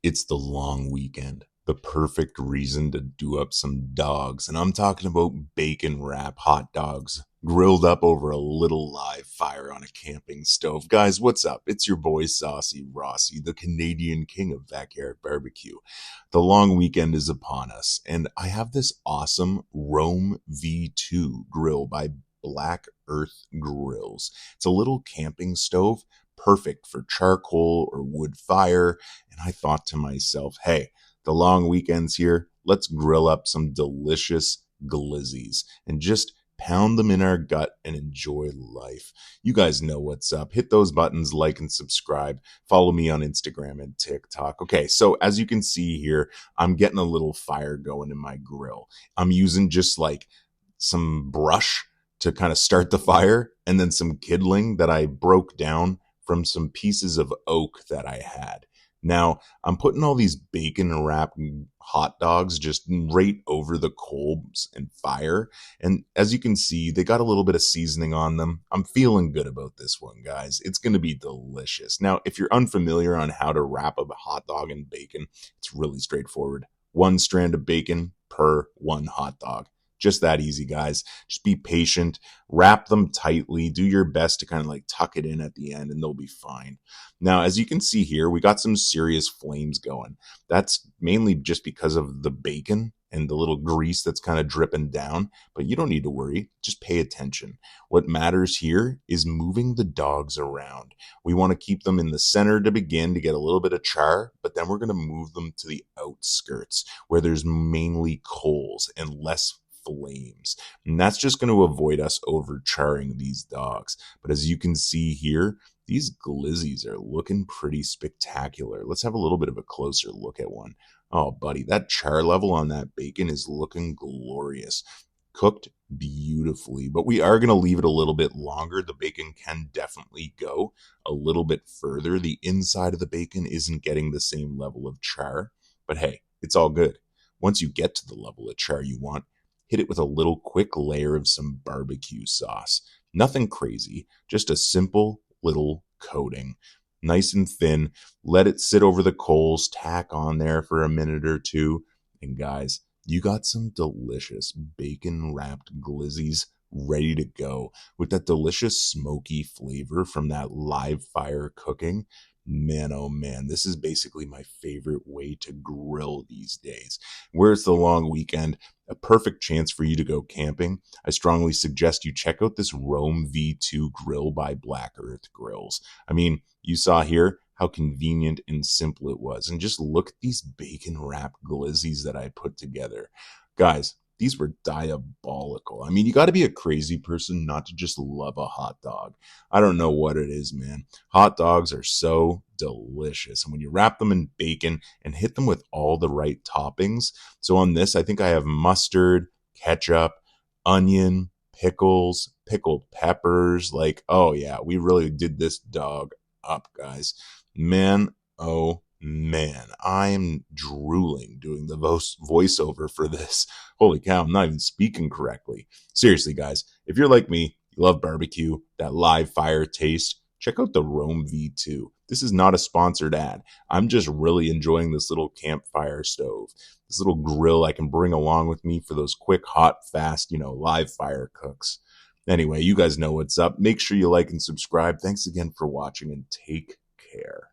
It's the long weekend, the perfect reason to do up some dogs. And I'm talking about bacon wrap hot dogs grilled up over a little live fire on a camping stove. Guys, what's up? It's your boy Saucy Rossy, the Canadian king of backyard barbecue. The long weekend is upon us, and I have this awesome Rome V2 grill by Black Earth Grills. It's a little camping stove, perfect for charcoal or wood fire. And I thought to myself, hey, the long weekend's here. Let's grill up some delicious glizzies and just pound them in our gut and enjoy life. You guys know what's up. Hit those buttons, like and subscribe. Follow me on Instagram and TikTok. Okay, so as you can see here, I'm getting a little fire going in my grill. I'm using just like some brush to kind of start the fire and then some kindling that I broke down from some pieces of oak that I had. Now, I'm putting all these bacon wrapped hot dogs just right over the coals and fire. And as you can see, they got a little bit of seasoning on them. I'm feeling good about this one, guys. It's going to be delicious. Now, if you're unfamiliar on how to wrap up a hot dog in bacon, it's really straightforward. One strand of bacon per one hot dog. Just that easy, guys. Just be patient, wrap them tightly, do your best to kind of like tuck it in at the end and they'll be fine. Now, as you can see here, we got some serious flames going. That's mainly just because of the bacon and the little grease that's kind of dripping down, but you don't need to worry. Just pay attention. What matters here is moving the dogs around. We want to keep them in the center to begin to get a little bit of char, but then we're going to move them to the outskirts where there's mainly coals and less flames. And that's just going to avoid us overcharring these dogs. But as you can see here, these glizzies are looking pretty spectacular. Let's have a little bit of a closer look at one. Oh, buddy, that char level on that bacon is looking glorious. Cooked beautifully, but we are going to leave it a little bit longer. The bacon can definitely go a little bit further. The inside of the bacon isn't getting the same level of char, but hey, it's all good. Once you get to the level of char you want, hit it with a little quick layer of some barbecue sauce. Nothing crazy, just a simple little coating. Nice and thin. Let it sit over the coals, tack on there for a minute or two. And guys, you got some delicious bacon wrapped glizzies ready to go with that delicious smoky flavor from that live fire cooking. Man, oh man, this is basically my favorite way to grill these days. Where it's the long weekend, a perfect chance for you to go camping. I strongly suggest you check out this Rome V2 grill by Black Earth Grills. I mean, you saw here how convenient and simple it was. And just look at these bacon wrapped glizzies that I put together. Guys, these were diabolical. I mean, you got to be a crazy person not to just love a hot dog. I don't know what it is, man. Hot dogs are so delicious. And when you wrap them in bacon and hit them with all the right toppings. So on this, I think I have mustard, ketchup, onion, pickles, pickled peppers. Like, oh yeah, we really did this dog up, guys. Man, oh man, I am drooling doing the voiceover for this. Holy cow, I'm not even speaking correctly. Seriously, guys, if you're like me, you love barbecue, that live fire taste, check out the Rome V2. This is not a sponsored ad. I'm just really enjoying this little campfire stove, this little grill I can bring along with me for those quick, hot, fast, live fire cooks. Anyway, you guys know what's up. Make sure you like and subscribe. Thanks again for watching and take care.